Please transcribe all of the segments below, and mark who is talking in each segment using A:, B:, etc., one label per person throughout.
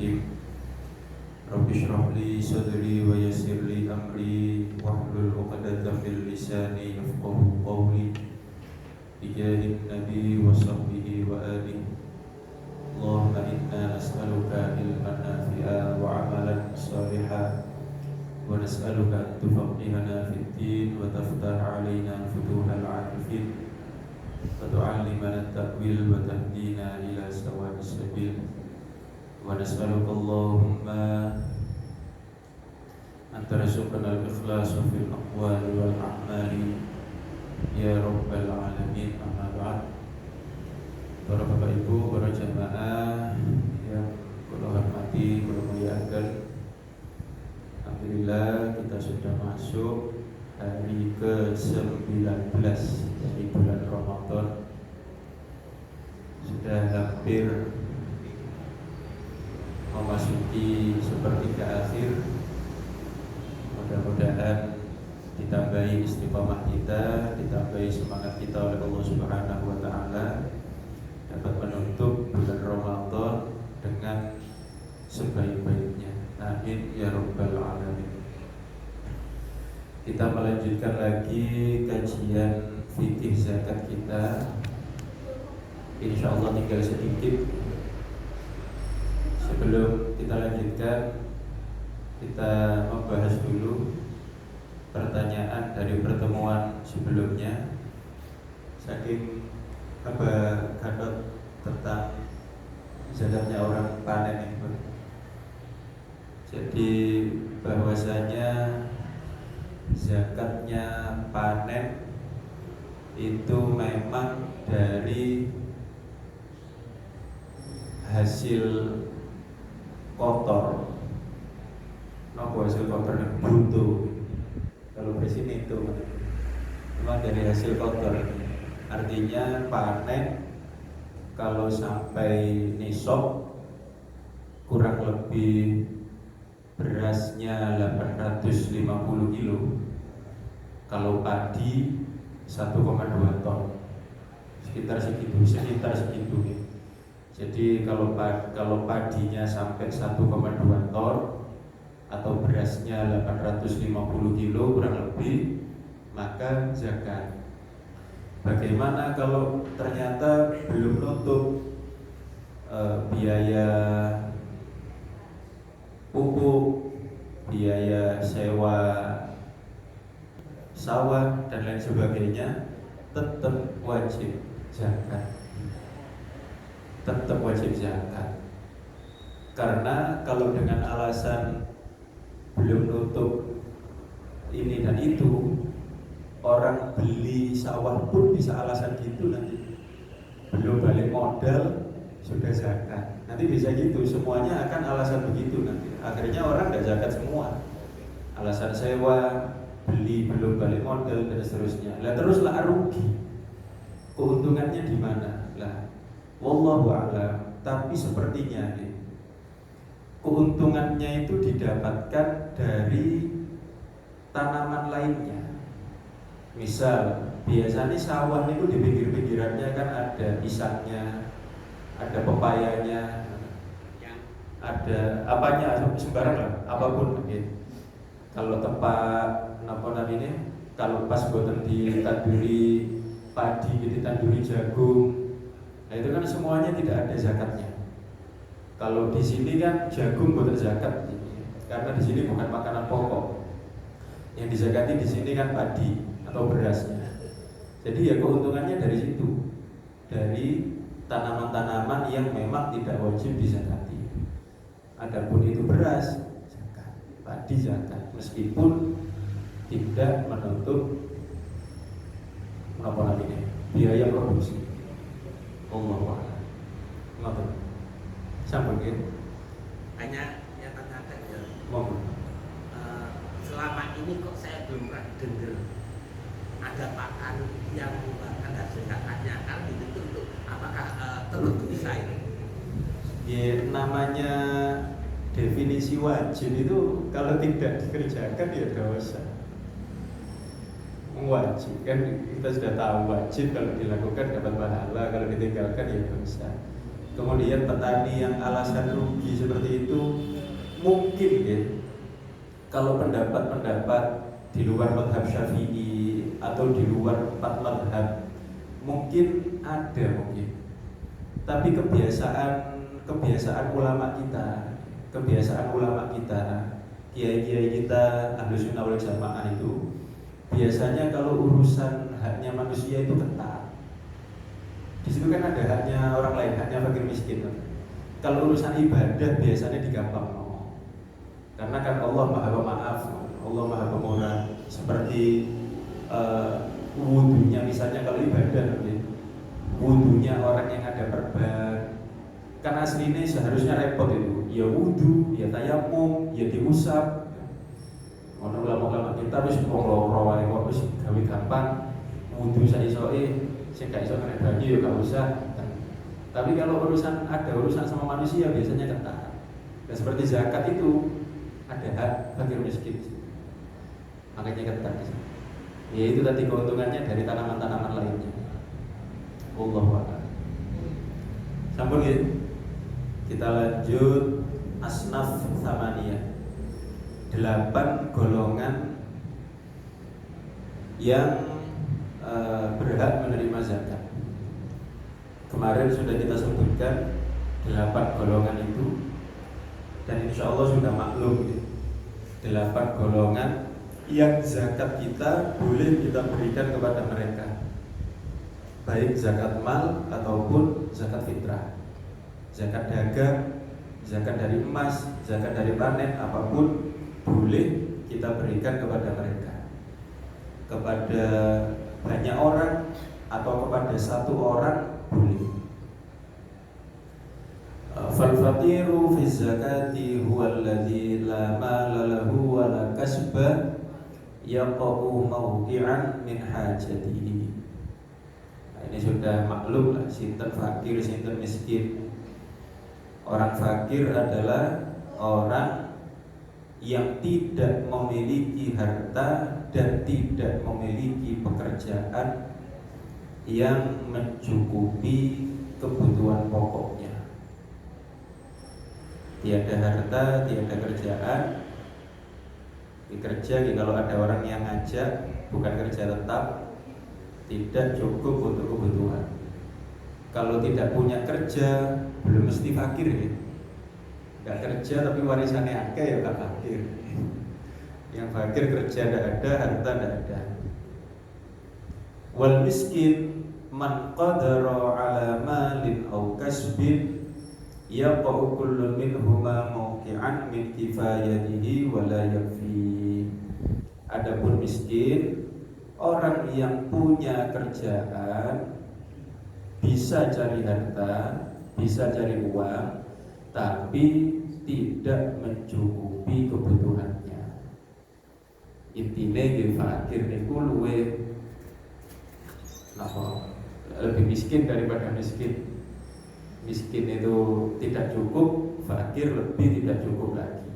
A: Hakim. Rabbi shrah li sadri wa yassir li amri wahlul 'uqdatam min lisani yafqahu qawli. Bijahin nabi wa sahbihi wa alihi. Allahumma inna nas'aluka ilman nafi'a wa 'amalan shalihan wa nas'aluka an tufaqqihana fid din wa taftah 'alaina futuhal 'arifin wa tu'allimana at-ta'wil wa tahdina ila sawa'is sabil. Wa nas'aluka Allahumma an tarzuqna al-ikhlasa fil aqwali wal a'mali ya rabbal alamin. Amma ba'd. Para bapak ibu, para jamaah yang kula hormati, kula muliakan, alhamdulillah kita sudah masuk hari ke-19 dari bulan Ramadan. Sudah hampir memasuki sepertiga akhir. Mudah-mudahan ditambahi istiqamah kita, ditambahi semangat kita oleh Allah Subhanahu wa taala, dapat menutup bulan Ramadan dengan sebaik-baiknya. Amin ya rabbal alamin. Kita melanjutkan lagi kajian fikih zakat kita. Insyaallah tinggal sedikit. Sebelum kita lanjutkan, kita membahas dulu pertanyaan dari pertemuan sebelumnya. Saking Gatot tentang zakatnya orang panen itu. Jadi bahwasanya zakatnya panen itu memang dari hasil kotor. Nopo hasil kotor yang buntu. Kalau bersin itu memang dari hasil kotor. Artinya panen kalau sampai nisab kurang lebih berasnya 850 kilo. Kalau padi 1,2 ton. Sekitar segitu. Jadi kalau padinya sampai 1,2 ton atau berasnya 850 kilo kurang lebih, maka zakat. Bagaimana kalau ternyata belum nutup biaya pupuk, biaya sewa sawah dan lain sebagainya, tetap wajib zakat. Karena kalau dengan alasan belum nutup ini dan itu, orang beli sawah pun bisa alasan gitu nanti. Belum balik modal sudah zakat. Nanti bisa gitu, semuanya akan alasan begitu nanti. Akhirnya orang nggak zakat semua. Alasan sewa, beli belum balik modal dan seterusnya. Lah teruslah rugi. Keuntungannya di mana? Lah wallahu a'lam. Tapi sepertinya keuntungannya itu didapatkan dari tanaman lainnya. Misal, biasanya sawah itu di pinggir-pinggirannya kan ada pisangnya, ada pepayanya, ada apanya, sembarang lah, apapun gitu. Kalau tempat ini, kalau pas buatan ditanduri padi, ditanduri jagung, nah itu kan semuanya tidak ada zakatnya. Kalau di sini kan jagung buatan zakat, karena di sini bukan makanan pokok. Yang dizakati di sini kan padi atau berasnya. Jadi ya keuntungannya dari situ, dari tanaman-tanaman yang memang tidak wajib dizakati. Adapun itu beras zakat, padi zakat, meskipun tidak menutup biaya produksi. Allahu a'lam. Ngoten. Sampun nggih.
B: Hanya yang tanyakan ya.
A: Monggo.
B: Selama ini kok saya belum pernah dengar ada pakan yang ada zakatnya, kan itu apakah tetap bisa ini?
A: Ya, namanya definisi wajib itu kalau tidak dikerjakan ya dosa. Wajib kan kita sudah tahu wajib, kalau dilakukan dapat pahala, kalau ditinggalkan ya dosa. kemudian petani yang alasan rugi seperti itu, mungkin ya, kalau pendapat-pendapat di luar mazhab Syafi'i atau di luar 4 mazhab mungkin ada mungkin. Tapi kebiasaan ulama kita, kiai-kiai kita Ahlus Sunnah wal Jamaah itu biasanya kalau urusan haknya manusia itu ketat. Di situ kan ada haknya orang lain, haknya fakir miskin. Kalau urusan ibadah biasanya digampang. Karena kan Allah Maha Pemaaf, Allah Maha Pemurah. Seperti wudunya misalnya, kalau ibadah wudunya orang yang ada perban, kan aslinya seharusnya repot itu, ya wudu, ya tayamum, ya diusap. Ono ulama-ulama kita wis ngoro-ngoro wae kok wis gawe gampang, wudu saisoke, sing gak iso nek banyu ya gak usah. Tapi kalau ada urusan sama manusia biasanya ketat. Dan seperti zakat itu ada hak fakir miskin, makanya ketat. Ya itu tadi keuntungannya dari tanaman-tanaman lainnya. Wallahu a'lam. Sambung ya. Kita lanjut asnaf tsamaniyah. 8 golongan yang berhak menerima zakat. Kemarin sudah kita sebutkan 8 golongan itu, dan insya Allah sudah maklum ya, 8 golongan yang zakat kita boleh kita berikan kepada mereka, baik zakat mal ataupun zakat fitrah, zakat dagang, zakat dari emas, zakat dari panen, apapun boleh kita berikan kepada mereka, kepada banyak orang atau kepada satu orang boleh. Fal faqiru fi zakati huwa alladhi la mala lahu wa la kasba yaqa'u mawqi'an min hajatihi. Nah, ini sudah maklum lah, sinten fakir, sinten miskin. Orang fakir adalah orang yang tidak memiliki harta dan tidak memiliki pekerjaan yang mencukupi kebutuhan pokoknya. Tiada harta, tiada kerjaan. Kerja, kalau ada orang yang ngajak bukan kerja tetap, tidak cukup untuk kebutuhan. Kalau tidak punya kerja, belum mesti fakir ya. Gak kerja tapi warisannya akeh ya gak fakir. Yang fakir kerja tidak ada, harta tidak ada. Wal miskin man qadara ala malin aw kasbin yaqa'u kullu minhuma mawqi'an min kifayatihi wa la yakfi. Adapun miskin, orang yang punya kerjaan, bisa cari harta, bisa cari uang, tapi tidak mencukupi kebutuhannya. Intinya di fakir niku luwe lebih miskin daripada miskin. Miskin itu tidak cukup, fakir lebih tidak cukup lagi.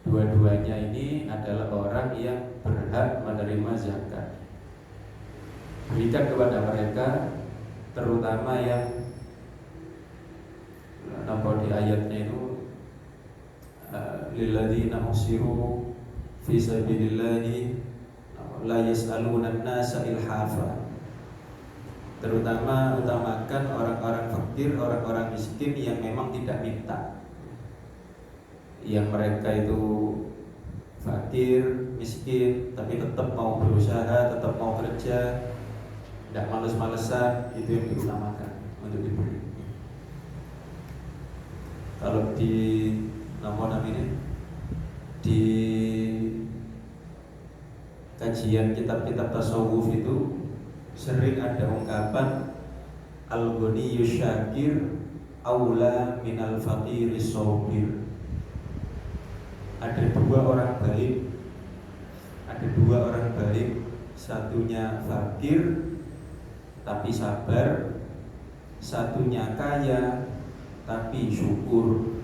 A: Dua-duanya ini adalah orang yang berhak menerima zakat. Berikan kepada mereka, terutama yang nampak di ayatnya itu lilladzina usiru fi sabilillahi la yas'aluna an-nasa ilhafa. Terutama utamakan orang-orang fakir, orang-orang miskin yang memang tidak minta, yang mereka itu fakir, miskin, tapi tetap mau berusaha, tetap mau kerja, tidak males-malesan, itu yang diutamakan untuk diberi. Kalau di di kajian kitab-kitab tasawuf itu sering ada ungkapan al-ghaniyyu syakir aula minal faqiri sabir. Ada dua orang baik, satunya fakir tapi sabar, satunya kaya tapi syukur.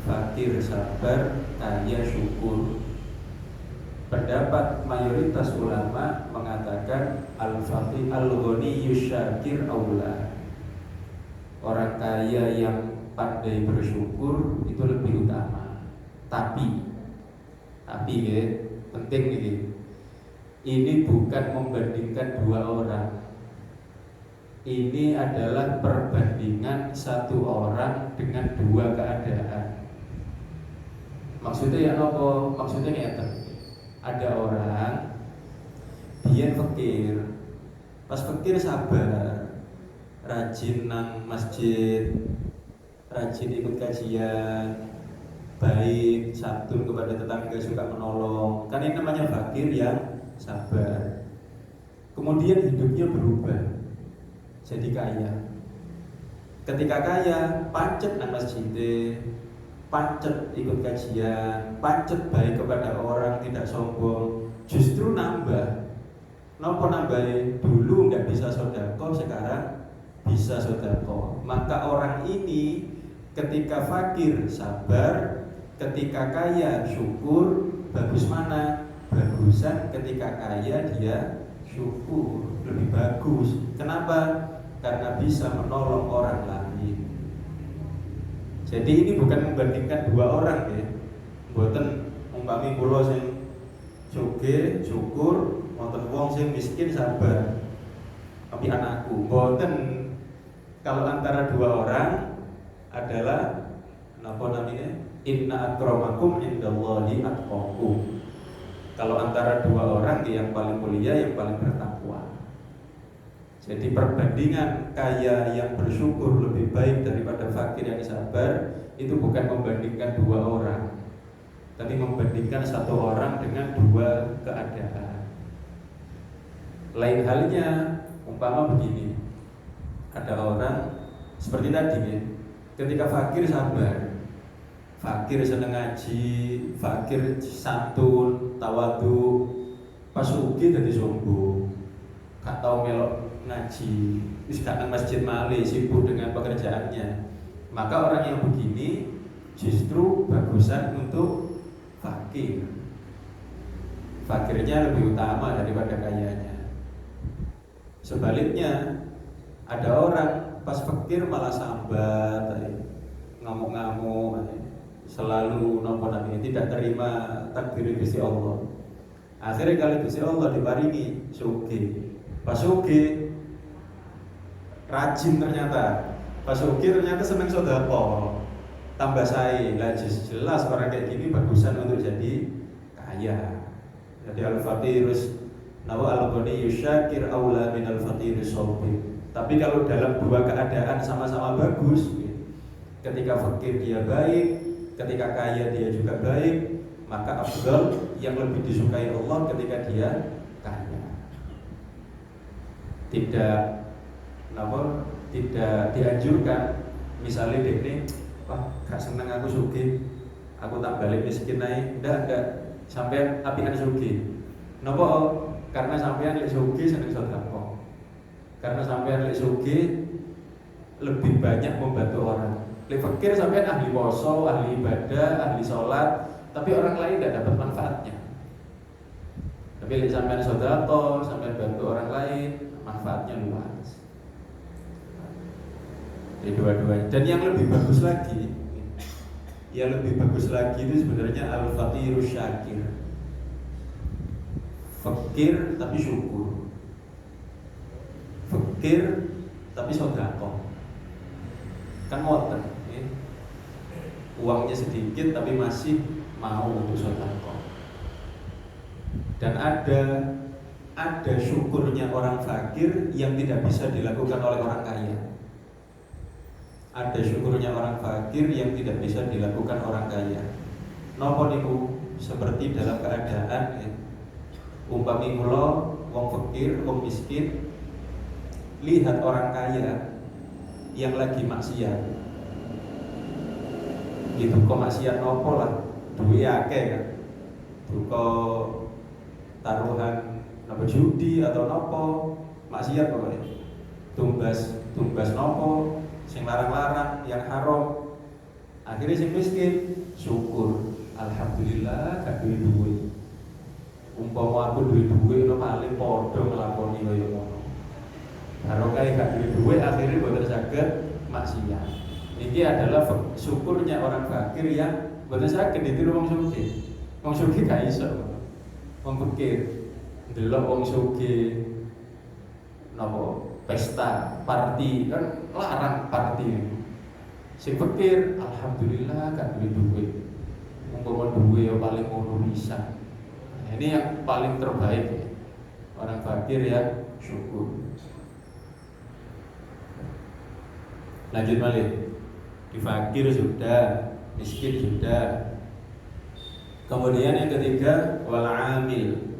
A: Fakir sabar, kaya syukur. Pendapat mayoritas ulama mengatakan al-faqih al-ghaniyyu syakir aula. orang kaya yang pandai bersyukur itu lebih utama. Tapi ya, penting ini. Ini bukan membandingkan dua orang. Ini adalah perbandingan satu orang dengan dua keadaan. Maksudnya ya apa? Maksudnya ngeten. Ada orang dia fakir. Pas fakir sabar, rajin nang masjid, rajin ikut kajian, baik, santun kepada tetangga, suka menolong. Kan ini namanya fakir yang sabar. Kemudian hidupnya berubah jadi kaya. Ketika kaya, pacet nang masjid, pacet ikut kajian, pacet baik kepada orang, tidak sombong. Justru nambah. Nopo nambahin? Dulu nggak bisa sodako, sekarang bisa sodako. Maka orang ini ketika fakir sabar, ketika kaya syukur. Bagus mana? Bagusan ketika kaya dia syukur, lebih bagus. Kenapa? Karena bisa menolong orang lain. Jadi ini bukan membandingkan dua orang ya. Mboten umpami kula sing sugih syukur, wonten wong sing miskin sabar. Tapi anakku mboten. Kalau antara dua orang adalah apa namanya? Inna akramakum indallahi atqakum. Kalau antara dua orang yang paling mulia yang paling bertakwa. Jadi perbandingan kaya yang bersyukur lebih baik daripada fakir yang sabar itu bukan membandingkan dua orang, tapi membandingkan satu orang dengan dua keadaan. Lain halnya umpama begini, ada orang seperti tadi ya, ketika fakir sabar, fakir seneng ngaji, fakir santun, tawadu, pas sugih dadi sombong, gak tau melok ngaji, wis gak nang masjid malih, sibuk dengan pekerjaannya. Maka orang yang begini justru bagusan untuk fakir. Fakirnya lebih utama daripada kayanya. Sebaliknya ada orang pas fakir malah sambat, ngamuk-ngamuk, selalu nopo namanya tidak terima takdir Gusti Allah. Akhirnya kali Gusti Allah diparingi sugih. Pas sugih rajin ternyata. Pas sugih ternyata seneng sedekah. Tambah sae. Lah jelas orang kayak gini bagusan untuk jadi kaya. Jadi al-faqirus nawa al-ghani yusyakir aula min al-faqirus sabir. Tapi kalau dalam dua keadaan sama-sama bagus, ketika fakir dia baik, ketika kaya dia juga baik, maka afdal yang lebih disukai Allah ketika dia kaya. Tidak dianjurkan misalnya ini, wah gak seneng aku sugih, aku tak balik miskin ae. Enggak, sampean apian sugih. Napa? Karena sampean lek sugih seneng sedekah. Karena sampean lek sugih lebih banyak membantu orang. Lek fakir sampean ahli poso, ahli ibadah, ahli sholat, tapi orang lain tidak dapat manfaatnya. Tapi lek sampean sedekah, sampean bantu orang lain, manfaatnya luas. Jadi dua-duanya. Dan yang lebih bagus lagi, itu sebenarnya al-faqirus syakir. Fakir tapi syukur. Fakir tapi sedekah. Kan ngoten, ya. Uangnya sedikit tapi masih mau untuk sedekah. Dan ada syukurnya orang fakir yang tidak bisa dilakukan oleh orang kaya. Ada syukurnya orang fakir yang tidak bisa dilakukan orang kaya. Napa niku? Seperti dalam keadaan ya, umpami kula wong fakir, wong miskin, lihat orang kaya yang lagi maksiat. Gitu kok maksiat nopo lah, duwe akeh kan. Duka taruhan napa judi atau nopo, maksiat pokoknya. Tumbas nopo, sing larang-larang, yang haram. Akhirnya sing miskin syukur, alhamdulillah gak duwe duit. Umpama aku duwe duit no paling padha nglakoni kaya ngono. Karo kae gak duwe duit akhirnya boten saged maksiat. Ini adalah syukurnya orang fakir yang boten saged ditiru wong sugih. Wong sugih gak iso. Wong fakir ndelok wong sugih napa pesta, party kan larang party. Sing fakir alhamdulillah kan duwe. Umpama duwe ya paling ngono bisa. Nah, ini yang paling terbaik ya. Orang fakir yang syukur. Lanjut balik. Di fakir sudah, miskin sudah. Kemudian yang ketiga wal amil.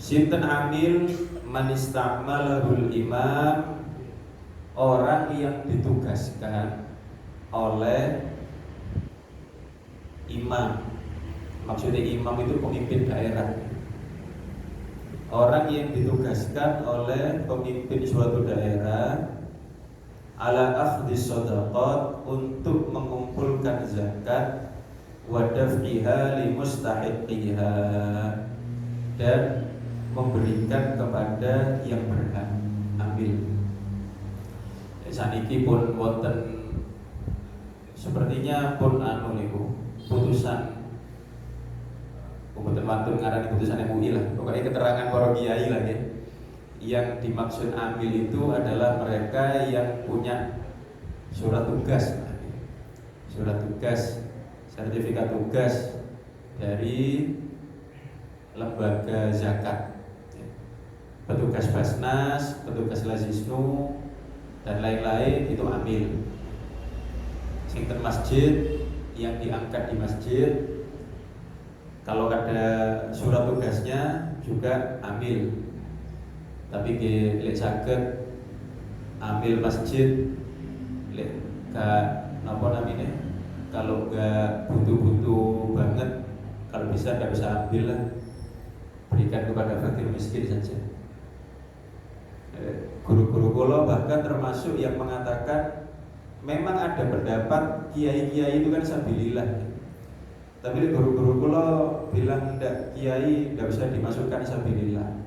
A: Sinten amil man istamalahul imam, orang yang ditugaskan oleh imam. Maksudnya imam itu pemimpin daerah. Orang yang ditugaskan oleh pemimpin suatu daerah ala akhdis shadaqat, untuk mengumpulkan zakat wa daf'iha li mustahiqiha, dan memberikan kepada yang berhak ambil. Saniki pun wonten sepertinya pun anu niku putusan waktu ngarani putusan MUI lah, pokoknya keterangan para kiai lah ya. Yang dimaksud amil itu adalah mereka yang punya surat tugas, sertifikat tugas dari lembaga zakat, petugas Basnas, petugas Lazisnu dan lain-lain itu amil. Singten masjid yang diangkat di masjid, kalau ada surat tugasnya juga amil. Tapi lek saged ambil masjid lek gak napa namanya, kalau gak butuh-butuh banget, kalau bisa gak bisa ambil lah, berikan kepada fakir miskin saja. Guru-guru kula bahkan termasuk yang mengatakan memang ada pendapat kiai-kiai itu kan sabilillah, tapi guru-guru kula bilang ndak, kiai ndak bisa dimasukkan sabilillah.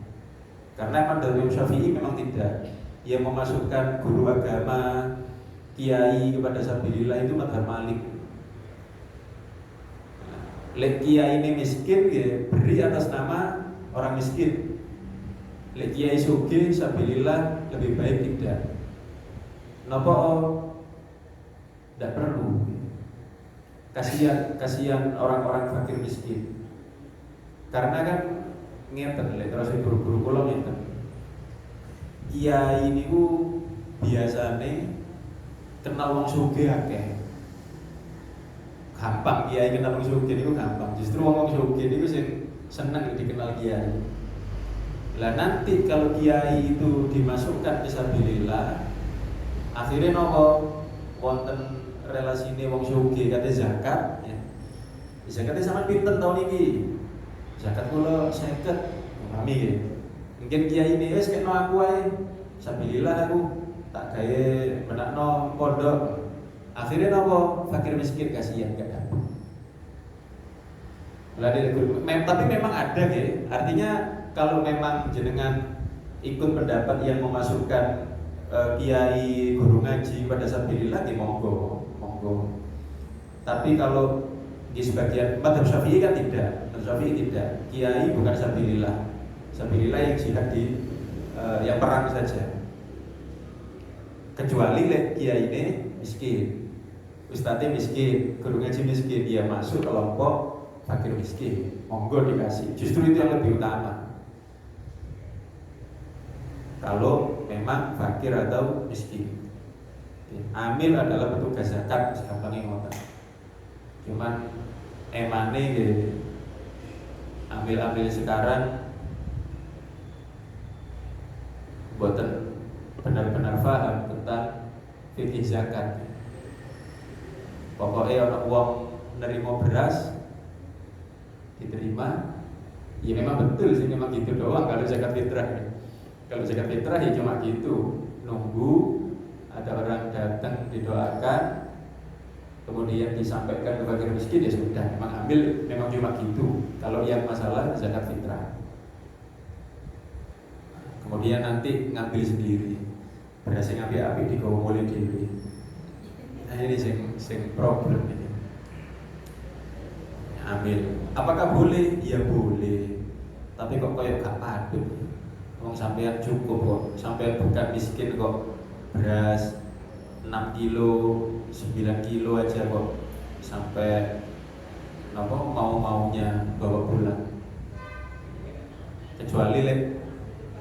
A: Karena Imam Syafi'i memang tidak, yang memasukkan guru agama, kiai kepada sabilillah itu mazhab Malik. Lek kiai ini miskin, ya, beri atas nama orang miskin. Lek kiai sugih sabilillah lebih baik tidak. Napa tidak perlu. Kasihan orang-orang fakir miskin. Karena kan ngeten lek terus guru-guru kula ngeten. Kiai niku biasane kenal wong sugih akeh. Gampang kiai kenal wong sugih niku gampang. Justru wong sugih niku sing seneng dikenal kiai. Lah nanti kalau kiai itu dimasukkan fisabilillah, akhirnya nopo wonten relasine wong sugih kate zakat ya. Zakatnya sama pinten tahun ini? Zakat kula 50, pahami nggih. Mungkin kiai ini wis kena aku ae. Sabilillah aku tak gawe menakno pondok. Akhirnya nopo fakir miskin kasihan gak dapat. Tapi memang ada nggih. Artinya kalau memang jenengan ikut pendapat yang memasukkan kiai guru ngaji pada sabilillah nggih monggo. Tapi kalau di sebagian mazhab Syafi'i kan tidak, mazhab Syafi'i tidak. Kiai bukan sabilillah. Sabilillah yang jihad di yang perang saja. Kecuali kiai ini miskin, ustadznya miskin, guru ngaji miskin, dia masuk kelompok fakir miskin, monggo dikasih. Justru itu yang lebih utama. Kalau memang fakir atau miskin. Amil adalah petugas zakat, gampangnya ngoten. Cuman emane gitu. Ambil sekarang boten benar-benar paham tentang fikih zakat. Pokoknya orang uang nerima beras diterima, ya memang betul sih, memang gitu doang kalau zakat fitrah. Kalau zakat fitrah ya cuma gitu, nunggu ada orang datang didoakan, kemudian disampaikan kepada miskin, ya sudah, memang ambil memang cuma gitu. Kalau yang masalah zakat fitrah, kemudian nanti ngambil sendiri. beras sing apik-apik digawa mulai dhewe. Nah ini sing problem ini. Ambil. Apakah boleh? Ya boleh. Tapi kok kayak gak padut. Wong sampean cukup kok, sampean bukan miskin kok. Beras 6 kilo, 9 kilo aja kok sampai mau-maunya bawa pulang. Kecuali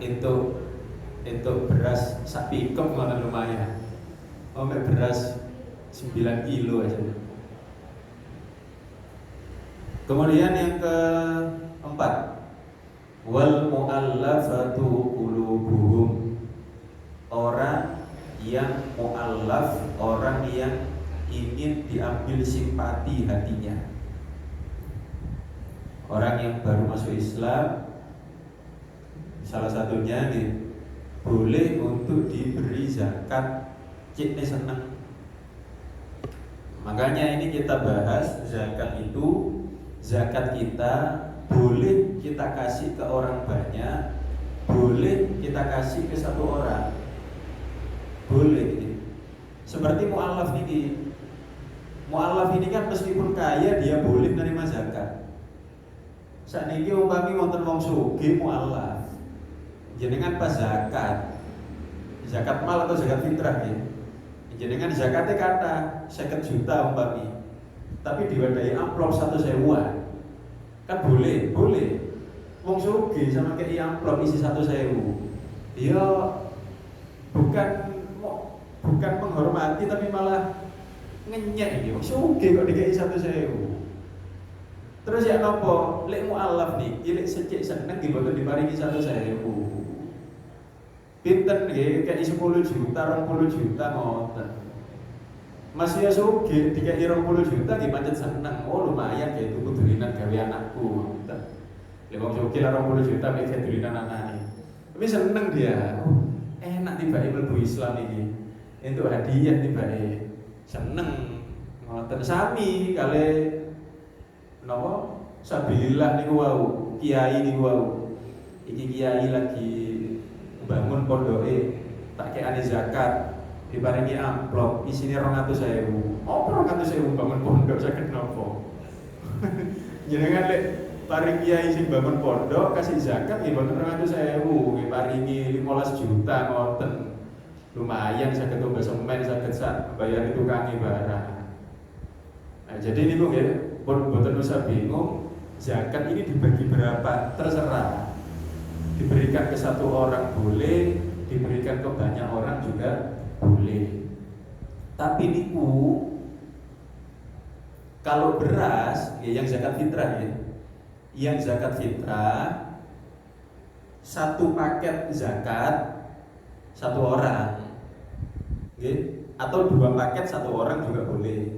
A: itu beras sak pickup ngono lumayan. Beras 9 kilo aja. Kemudian yang keempat, wal mu'allafatu qulubuhum. Orang yang mu'allaf, orang yang ingin diambil simpati hatinya. Orang yang baru masuk Islam, salah satunya nih, boleh untuk diberi zakat, cik nih seneng. Makanya ini kita bahas zakat itu, zakat kita boleh kita kasih ke orang banyak, boleh kita kasih ke satu orang, boleh. Seperti mu'allaf ini, mu'allaf ini kan meskipun kaya dia boleh menerima zakat. Saat ini umpami wonten wong sugih mu'allaf, jenengan pas zakat mal atau zakat fitrah ya. Jenengan zakatnya kata 50 juta umpami, tapi diwadai amplop 1.000-an, kan boleh. Wong sugih sama kayak amplop isi 1.000, dia bukan menghormati tapi malah ngenyek ini. Wong sugih kok dikai 1.000. Terus ya nopo, lek mu'allaf niki lek secik seneng nggih mboten diparingi 1.000. Pinten nggih kayak 10 juta, 20 juta ngoten. Masih ya sugih dikai 20 juta nggih pancen seneng. Oh lumayan ya tuku dolinan gawe anakku ngoten. Lek wong sugih 20 juta mek gawe dolinan anake. Tapi seneng dia. Oh, enak tibake mlebu Islam iki. Entuk hadiah tibake. Seneng ngoten sami kali napa sabilillah niku wau, kiai niku wau. Iki kiai lagi bangun pondoke, tak kekane zakat, diparingi amplop isine 200.000. Apa 200.000 bangun pondok saged napa? Jenengan lek paring kiai sing bangun pondok kasih zakat nggih mboten 200.000, nggih paringi 15 juta ngoten. Lumayan saged tumbas semen, saged sak bayar tukange barang. Nah, jadi niku nggih mboten usah bingung, zakat ini dibagi berapa terserah. Diberikan ke satu orang boleh, diberikan ke banyak orang juga boleh. Tapi niku kalau beras ya yang zakat fitrah ya. Yang zakat fitrah satu paket zakat satu orang. Nggih, atau 2 paket satu orang juga boleh.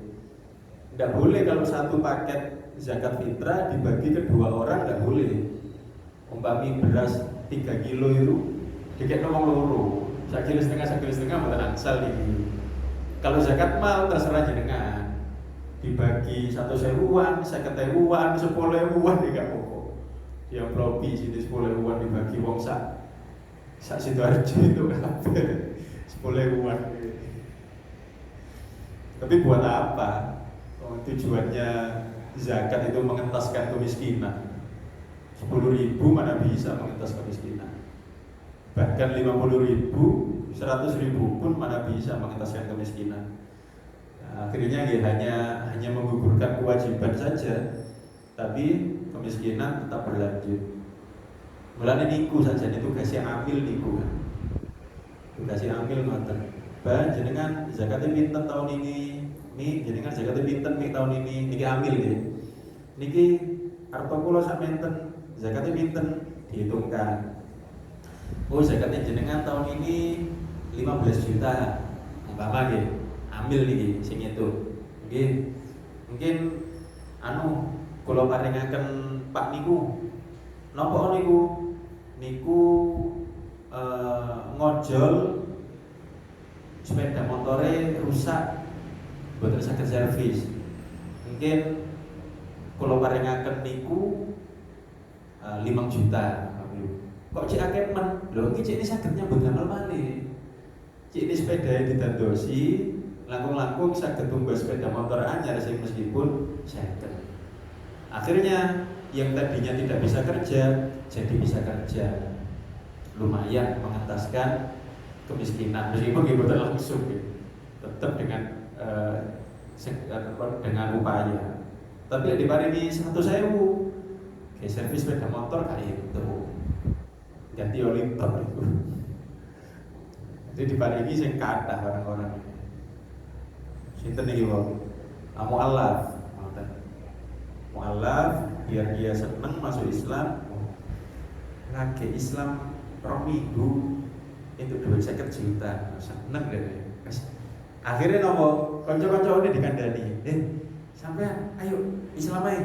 A: Tidak boleh kalau satu paket zakat fitrah dibagi ke 2 orang, tidak boleh. Umpami beras 3 kilo itu dikek nomor loro, 1,5 kilo mboten angsal iki. Kalau zakat mal terserah jenengan. Dibagi 1.000-an, 50.000-an, 10.000-an gak pokok. Yang propi sini 10.000-an dibagi wong sak Sidoarjo itu kabeh 10.000-an. Tapi buat apa? Tujuannya zakat itu mengentaskan kemiskinan. 10.000 mana bisa mengentas kemiskinan. Bahkan 50.000, 100.000 pun mana bisa mengentaskan kemiskinan. Nah, akhirnya ya hanya menggugurkan kewajiban saja, tapi kemiskinan tetap berlanjut. Mulane niku saja itu tugasnya amil niku kan. Tugasnya amil ngoten. Bah jenengan zakatnya pinten tahun ini? Nih, jenengan zakatnya pinten nih tahun ini? Niki amil nggih. Niki arto kula sak menten, zakatnya pinten dihitungkan. Oh, zakatnya jenengan tahun ini 15 juta. Umpama nggih, ambil niki sing itu. Nggih. Mungkin kula paringaken Pak niku. Napa niku? Niku ngojol sepeda motore rusak, boten saged servis. Mungkin kula paringaken niku 5 juta. Kok cek akeh men? Lho iki cek ini saged nyambut damel malih. Cik ini sepeda yang didandosi, langkung-langkung saged tumbas sepeda motor anyar sing meskipun second. Akhirnya yang tadinya tidak bisa kerja jadi bisa kerja, lumayan mengentaskan kemiskinan meskipun boten langsung tetap dengan upaya. Tapi diparingi 100.000 kayak servis sepeda motor kayak itu ganti oli top itu. Jadi diparingi sing kathah orang-orang ini. Sinten iki wong? Mu'allaf, mu'allaf biar dia seneng masuk Islam. Lagi Islam rong minggu itu duit 50 juta, seneng deh. Akhirnya nopo kanca-kanca ini dikandani, sampean ayo Islam aja,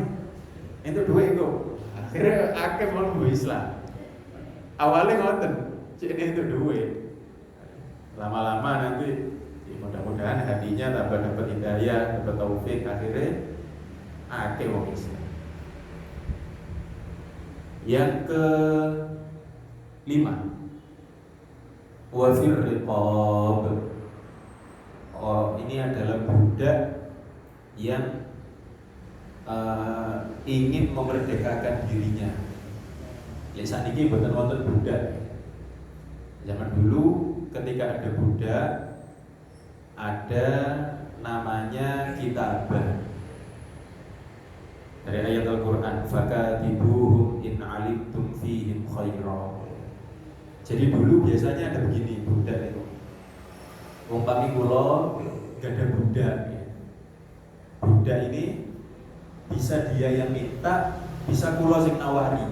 A: itu duit itu. Akhirnya akeh mau Islam. Awalnya ngoten, cik ini itu duit. Lama-lama nanti mudah-mudahan hatinya tambah dapat hidayah, dapat taufik, akhirnya akeh wong Islam. Yang ke-5, wafir riqab. Oh, ini adalah budak yang ingin memerdekakan dirinya. Ya saat ini buatan wonten budak. Zaman dulu ketika ada budak, ada namanya kitabah. Dari ayat Al-Quran, fakatibuhum in alimtum fihim khaira. Jadi dulu biasanya ada begini budak itu. Umpami kula gak ada budak. Budak ini bisa dia yang minta, bisa kula sing nawari.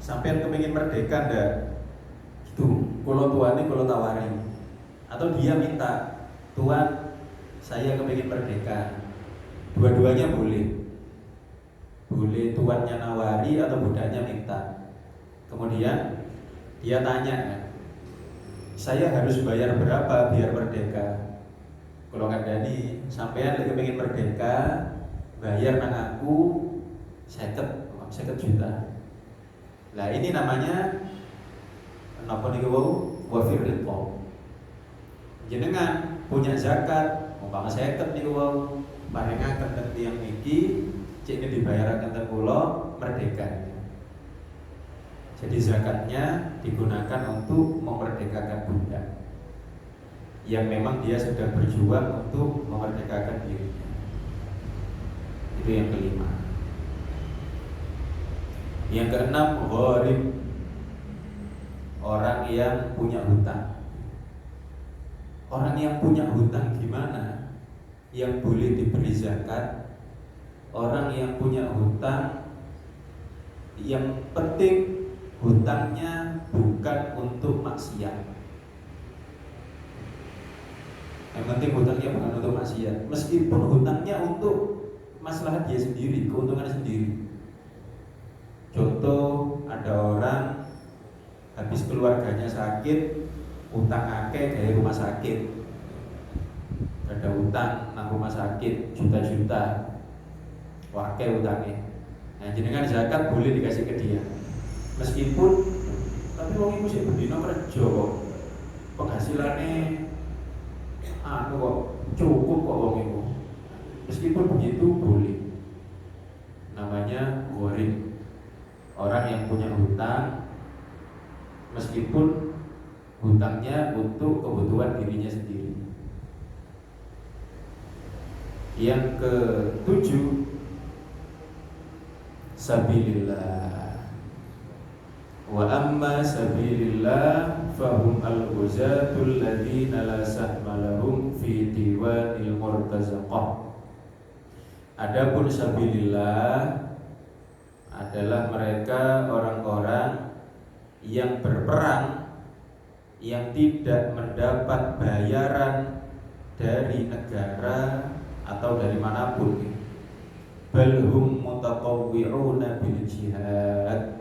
A: Sampai kepengin merdeka ndak? Gitu. Kula tuane kula tawari. Atau dia minta, "Tuan, saya kepengin merdeka." Dua-duanya boleh. Boleh tuannya nawari atau budaknya minta. Kemudian dia tanya, "Saya harus bayar berapa biar merdeka?" Kalau kandani, sampean lagi pengen merdeka, bayar nang aku 50 juta. Nah ini namanya napa niku wau wafir riqab. Jenengan punya zakat, umpama 50 niku wau, paringaken teng tiyang niki, cek ini dibayaraken teng kula merdeka. Jadi zakatnya digunakan untuk memerdekakan budak yang memang dia sudah berjuang untuk memerdekakan dirinya. Itu yang ke-5. Yang ke-6, gharib, orang yang punya hutang. Orang yang punya hutang gimana? Yang boleh diberi zakat. Orang yang punya hutang, yang penting hutangnya bukan untuk maksiat. Yang penting hutangnya bukan untuk maksiat. Meskipun hutangnya untuk maslahat dia sendiri, keuntungan sendiri. Contoh, ada orang habis keluarganya sakit, utang akeh dari rumah sakit. Ada utang nang rumah sakit juta-juta. Wakil utangnya. Nah, jenengan zakat boleh dikasih ke dia. Meskipun tapi wong iku sik bendina kerja kok. Penghasilannya kok cukup kok wong iku. Meskipun begitu boleh. Namanya gharib. Orang yang punya hutang meskipun hutangnya untuk kebutuhan dirinya sendiri. Yang ke-7, sabilillah. Wa amma sabilillah fahum al-ghuzatul ladzina la sahma lahum fi diwanil murtazaqah. Adapun sabilillah adalah mereka orang-orang yang berperang yang tidak mendapat bayaran dari negara atau dari manapun. Balhum mutatawwi'una bil jihad.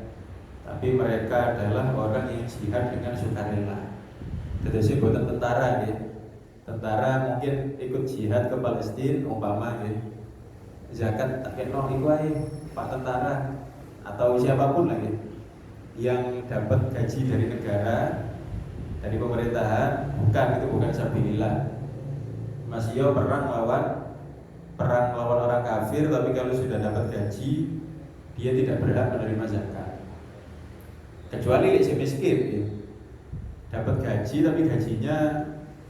A: Tapi mereka adalah orang yang jihad dengan sukarela. Jadi buatan tentara ya. Tentara mungkin ikut jihad ke Palestina umpama ya. Zakat tak kena iku ae Pak tentara atau siapapun lagi yang dapat gaji dari negara dari pemerintahan, bukan, itu bukan sabilillah. Mas Yo perang lawan orang kafir, tapi kalau sudah dapat gaji dia tidak berhak menerima zakat. Kecuali si miskin ya. Dapat gaji tapi gajinya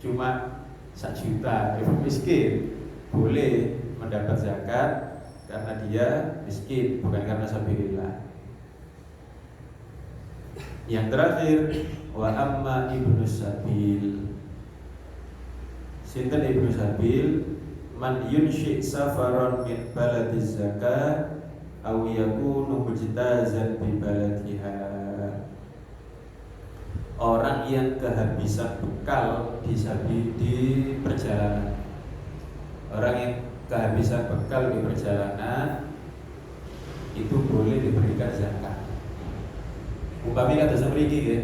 A: cuma 1 juta, ya miskin boleh mendapat zakat karena dia miskin, bukan karena sabilillah. Yang terakhir, wa amma ibnu sabil. Sinten ibnu sabil? Man yunshi safaron min baladiz zakat aw yakunu mujtazan bi baladiha. Orang yang kehabisan bekal di perjalanan. Orang yang kehabisan bekal di perjalanan itu boleh diberikan zakat. Upami kata semriki nggih.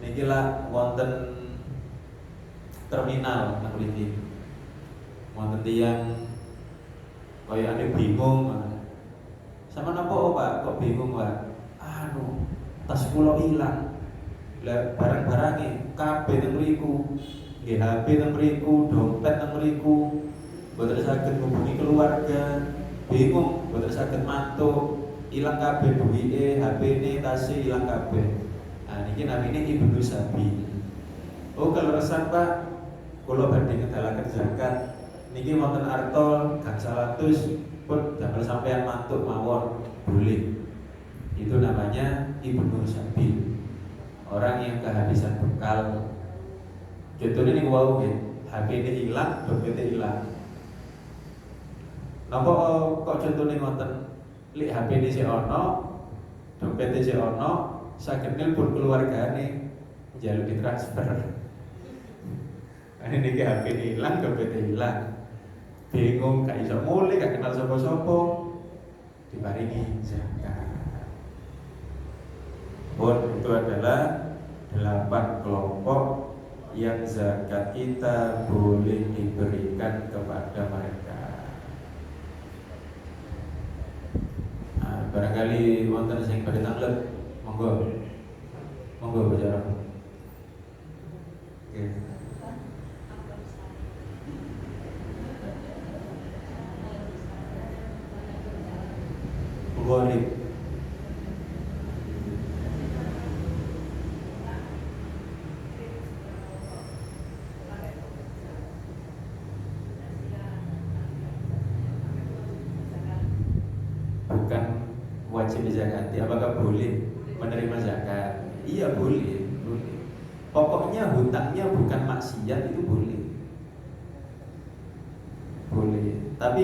A: Niki lah wonten terminal nang mriki. Wonten tiyang kaya ane bingung. Sama napa Pak kok bingung Pak? Anu, tas kula ilang. Lah barang-barange kabeh nang mriku. Nggih HP nang mriku, dompet nang mriku. Mboten saged ngubungi keluarga. Bingung, mboten saged mantuk. Ilang kabeh duwike, HP-ne, tase ilang kabeh. Nah niki namine ibnu sabil. Oh kalau resan Pak, kula badhe ngedalaken zakat. Niki wonten artol gang 100 pun damel sampean mantuk mawon, boleh. Itu namanya ibnu sabil. Orang yang kehabisan bekal. Contohnya nih wau nggih, HP-ne ilang, dompetnya ilang. Napa kok contohnya ngoten? Lek HP-ne sik ana, dompete sik ana, saged nelpon keluargane njaluk ditransfer. Ane niki HP-ne ilang, dompete ilang. Bingung, gak iso mulih, gak kenal sapa-sapa. Diparingi zakat. Pun itu adalah 8 kelompok yang zakat kita boleh diberikan kepada mereka. Barangkali wonten sing badhe tanglet, monggo bicara. Oke. Ghalib. Bukan wajib zakati, apakah boleh menerima zakat? Iya boleh. Pokoknya hutangnya bukan maksiat itu boleh. Tapi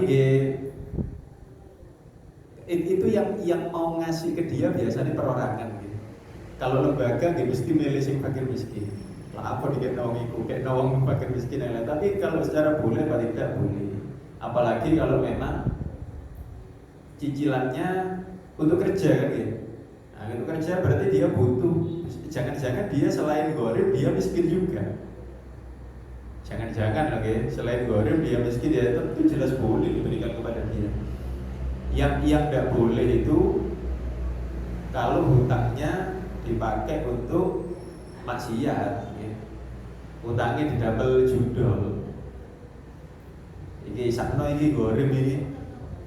A: itu yang mau ngasih ke dia biasanya perorangan gitu. Kalau lembaga dia mesti milih sing fakir miskin. Lah apa dikit nawongiku, kayak nawong fakir miskin yang lain. Tapi kalau secara boleh atau tidak boleh. Apalagi kalau memang cicilannya untuk kerja kan ya. Nah, untuk kerja berarti dia butuh. Jangan-jangan dia selain gharib dia miskin juga. Jangan-jangan lagi selain gharib dia miskin, ya tentu jelas boleh diberikan kepada dia. Yang tidak boleh itu kalau hutangnya dipakai untuk maksiat ya. Hutangnya didamel judol. Iki sakno iki gharib ini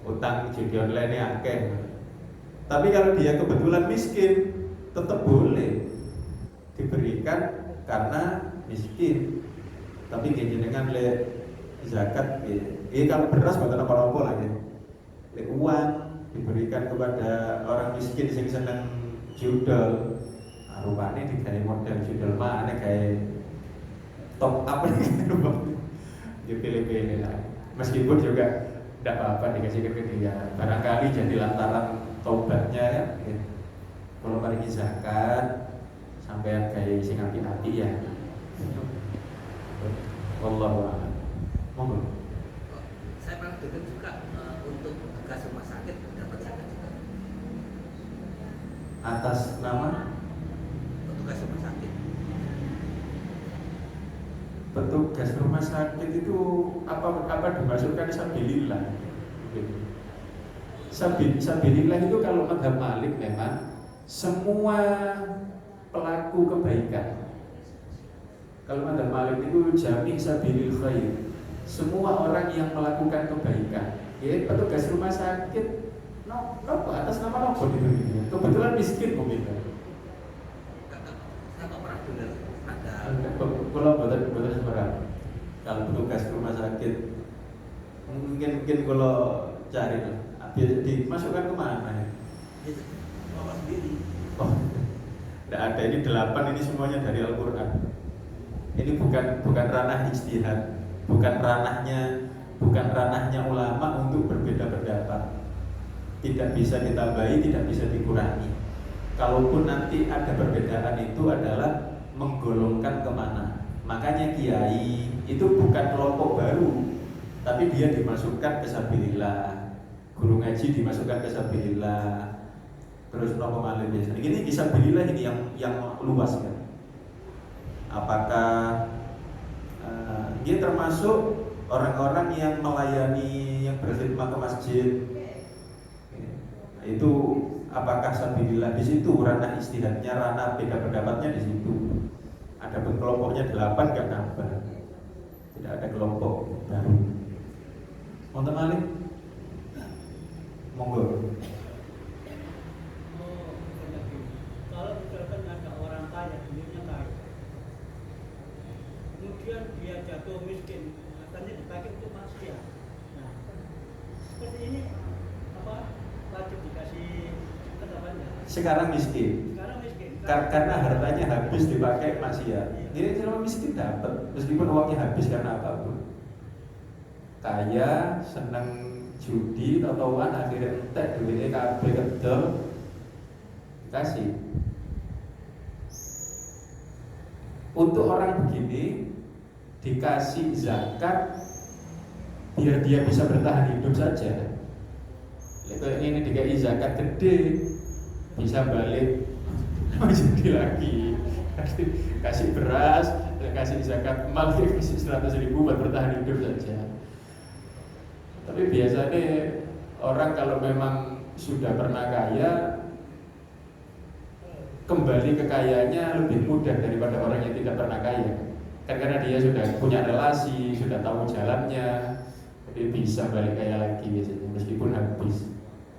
A: utang judi online akeh. Tapi kalau dia kebetulan miskin, tetap boleh diberikan karena miskin. Tapi jenengan le zakat kalau beras bukan apa-apa lah ya. Le uang diberikan kepada orang miskin yang senang judol. Nah, rupanya digawe model judol mana kayak top up gitu. Dipilih-pilih lah. Meskipun juga tidak apa-apa dikasih ke dia. Barangkali jadi lantaran taubatnya ya. Kalau mari zakat sampean kayak sing api-api ya. Wallahu a'lam. Monggo.
B: Saya pernah dengar juga untuk petugas rumah sakit dapat zakat juga.
A: Atas nama
B: Petugas rumah sakit.
A: petugas rumah sakit itu apa dimasukkan sabilillah. Sabilillah itu kalau mazhab Malik memang semua pelaku kebaikan Kalau madzhab Malik itu jami sabilil khair. Semua orang yang melakukan kebaikan, ya petugas rumah sakit, no atas nama nopo itu, kebetulan miskin mungkin.
B: Saya tak pernah dengar ada.
A: Kalau betul sebenarnya, kalau petugas rumah sakit, mungkin kalau cari lah, dimasukkan kemana?
B: Itu bapak sendiri.
A: Oh, tidak ada, ini 8, ini semuanya dari Al-Quran. Ini bukan ranah ijtihad, bukan ranahnya ulama untuk berbeda pendapat. Tidak bisa ditambahi, tidak bisa dikurangi. Kalaupun nanti ada perbedaan itu adalah menggolongkan kemana. Makanya kiai itu bukan kelompok baru, tapi dia dimasukkan ke sabilillah. Guru ngaji dimasukkan ke sabilillah. Terus nopo malih biasa. Ini sabilillah ini yang luas kan. Apakah dia termasuk orang-orang yang melayani, yang berkhidmat ke masjid? Itu apakah sabilillah? Di situ ranah istihadnya, ranah beda pendapatnya di situ. Ada pun kelompoknya 8 gak nambah. Tidak ada kelompok baru. Monten Malik, monggo.
C: Kalau misalkan ada orang kaya, dirinya kaya, kemudian dia jatuh miskin, akhirnya dipakai untuk maksiat. Nah, seperti ini wajib dikasih keterangannya.
A: Sekarang miskin. Karena hartanya habis dipakai maksiat. Dia selama miskin dapat, meskipun uangnya habis karena apapun. Kaya, senang judi, tau-tauan akhirnya entek duitnya kabeh kedel, kasih. Untuk orang begini dikasih zakat biar dia bisa bertahan hidup saja. Ini dikasih zakat gede, bisa balik jadi lagi. Kasih beras, kasih zakat emas, kasih 100.000 buat bertahan hidup saja. Tapi biasanya orang kalau memang sudah pernah kaya, kembali kekayaannya lebih mudah daripada orang yang tidak pernah kaya. Kan karena dia sudah punya relasi, sudah tahu jalannya, jadi bisa balik kaya lagi biasanya, meskipun habis.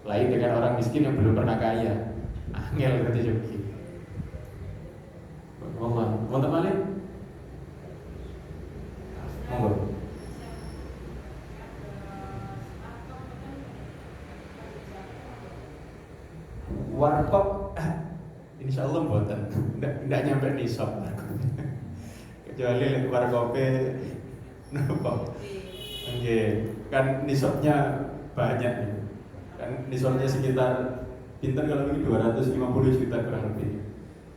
A: Lain dengan orang miskin yang belum pernah kaya, angel berarti juga. Mau teman monggo. Warkop, insya Allah buatan, tidak nyampe nisab. Kecuali warkope, nopo. Oke, kan nisabnya banyak nih. Kan nisabnya sekitar pinter kalau ini 250 juta kurang lebih.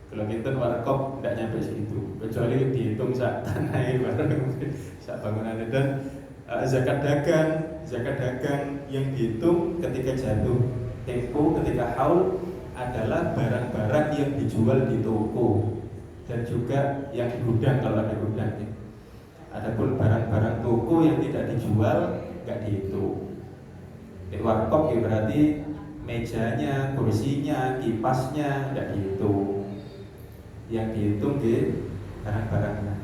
A: Kalau kita warkop tidak nyampe segitu, kecuali dihitung saat tanah bareng, saat bangunannya. Dan zakat dagang yang dihitung ketika jatuh tempo, ketika haul adalah barang-barang yang dijual di toko dan juga yang di gudang kalau ada gudangnya. Adapun barang-barang toko yang tidak dijual nggak dihitung. Di warkop ya berarti mejanya, kursinya, kipasnya nggak dihitung. Yang dihitung di barang-barangnya.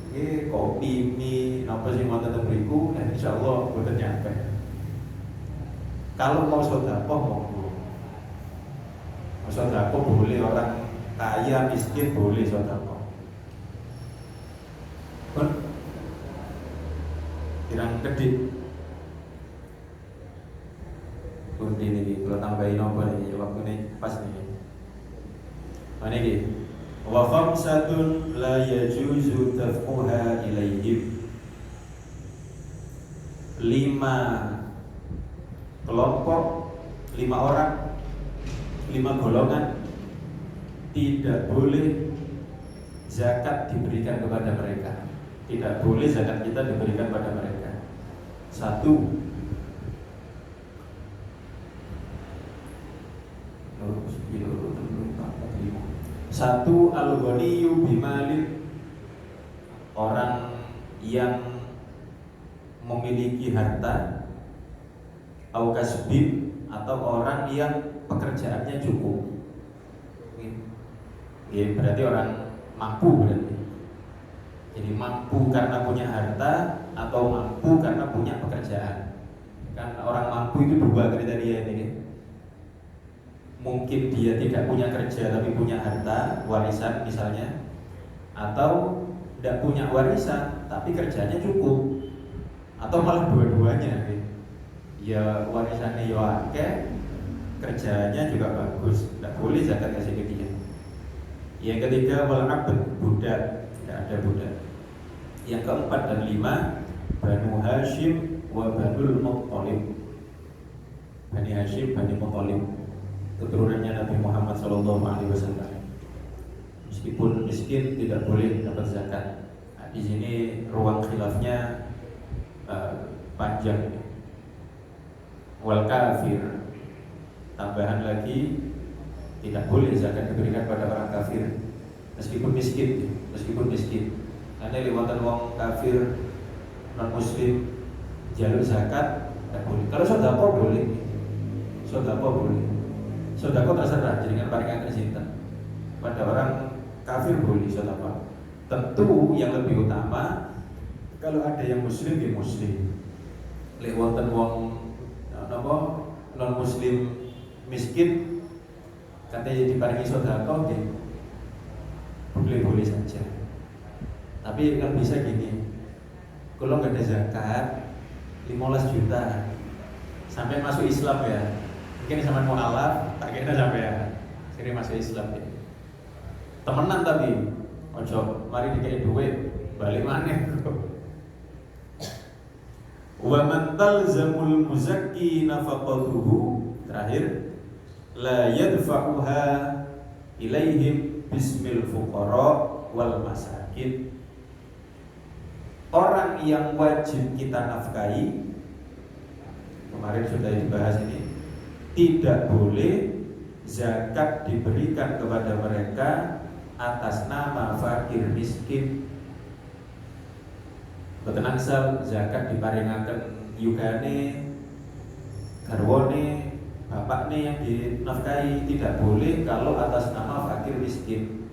A: Ini kopi, mie, apa sih mau tetap beriku, dan insya Allah udah nyampe. Kalau mau sedekah boleh, orang kaya miskin boleh sedekah. Pun kirang gede. Pun ini kalau tambahin apa nih waktu ini pas nih. Mana ini? Wa khamsatun la yajuzu daf'uha ilaihim. 5 kelompok, 5 orang, 5 golongan tidak boleh zakat diberikan kepada mereka. Tidak boleh zakat kita diberikan kepada mereka. 1, al-ghaniyyu bimalin, orang yang memiliki harta, au kasbin, atau orang yang pekerjaannya cukup. Berarti orang mampu berarti. Jadi mampu karena punya harta atau mampu karena punya pekerjaan. Kan orang mampu itu dua kriteria ini. Mungkin dia tidak punya kerja tapi punya harta, warisan misalnya, atau tidak punya warisan tapi kerjanya cukup, atau malah dua-duanya gitu. Ya warisannya ya akeh, kerjanya juga bagus, tidak boleh zakat kasih ke dia. Yang ketiga wal abd, budak, tidak ada budak. Yang keempat dan lima Banu Hashim wa Banul Muttalib. Bani Hashim, Bani Muttalib, keturunannya Nabi Muhammad SAW. Meskipun miskin tidak boleh dapat zakat. Nah, di sini ruang khilafnya panjang. Wal kafir, tambahan lagi, tidak boleh zakat diberikan pada orang kafir meskipun miskin. Karena lewatan wong kafir non muslim jalur zakat tidak boleh. Kalau sedekah boleh, sedekah terserah jadikan paringan sinten. Pada orang kafir boleh sedekah. Tentu yang lebih utama kalau ada yang muslim dia muslim. Lewatan wong non muslim miskin katanya diparingi sedekah dia boleh saja. Tapi kan bisa gini, kalau nggak ada zakat 15 juta sampai masuk Islam ya, mungkin sama mualaf tak kira sampai ya sini masuk Islam ya. Temenan tapi ojo mari dikasih duit balik mana. Wa man talzamul muzakki nafaqatuhu, terakhir la yadfa'uha ilaihim bismil fuqara wal masakin. Orang yang wajib kita nafkahi, kemarin sudah dibahas ini, tidak boleh zakat diberikan kepada mereka atas nama fakir miskin. Betenang sal zakat diparingaken yugane garwane bapakne yang dinafkahi, tidak boleh kalau atas nama fakir miskin.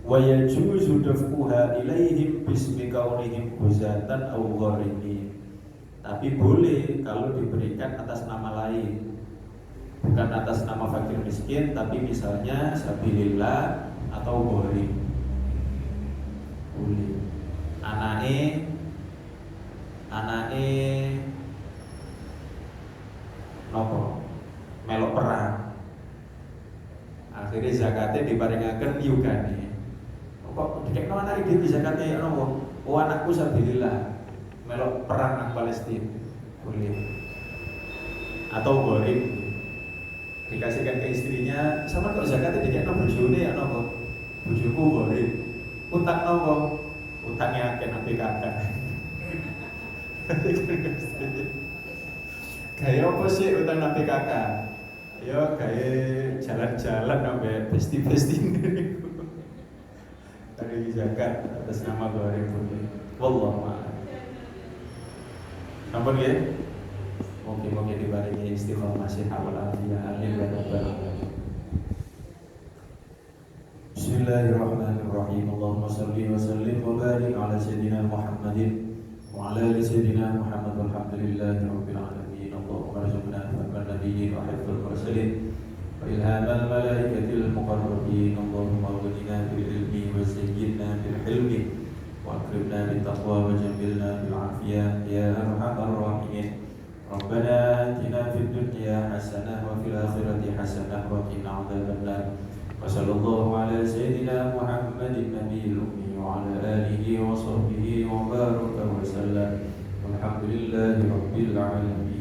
A: Wa yajuzu daf'uha ilaihim bismi kaunihim guzatan aw gharimin. Tapi boleh kalau diberikan atas nama lain, bukan atas nama fakir miskin, tapi misalnya sabilillah atau gharib. Boleh. Anake nopo melok perang, akhirnya zakatnya diparingaken yugane. Kok dikekno anak iki bisa zakate nopo? Oh anakku sabilillah melok perang nang Palestina. Boleh. Atau gharib, dikasihkan ke istrinya, sama kok zakatnya dikekno bojone ya nopo? Bojoku gharib. Utang nopo? Utangnya akeh nang PKK. Gaya apa sih utang nang PKK? Ya gaya jalan-jalan sampai besti-besti. Dari zakat atas nama gharib boleh. Wallahu a'lam. Sampun nggih? Mungkin dibarengi istiqomah sehat wal afiat. Amin ya rabbal alamin. Bismillahirrahmanirrahim. Allahumma shalli wa sallim wa barik ala sayyidina Muhammadin wa ala ali sayyidina Muhammad walhamdulillahi rabbil alamin. Allahumma arzuqna fahman nabiyyin wa hifdzal mursalin wa ilhamal malaikatil muqarrabin. Allahumma aghnina bil ilmi wa zayyinna bil hilmi wa akrimna bit taqwa wa jamilna bil afiyah ya arhamar rahimin. Rabbana atina fid dunya hasanah wa fil akhirati hasanah wa qina adzabannar. Wa sallallahu ala sayyidina Muhammadin nabiyil ummi wa ala alihi wa sahbihi wa baraka wa sallam. Walhamdulillahi rabbil alamin.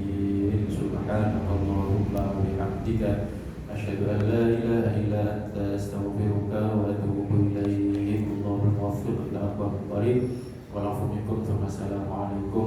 A: Subhanakallahumma wa bihamdika asyhadu an la ilaha illa anta astaghfiruka wa atubu ilaik. Allahumma waffiq ila aqwamit thariq wa lafu minkum. Assalamualaikum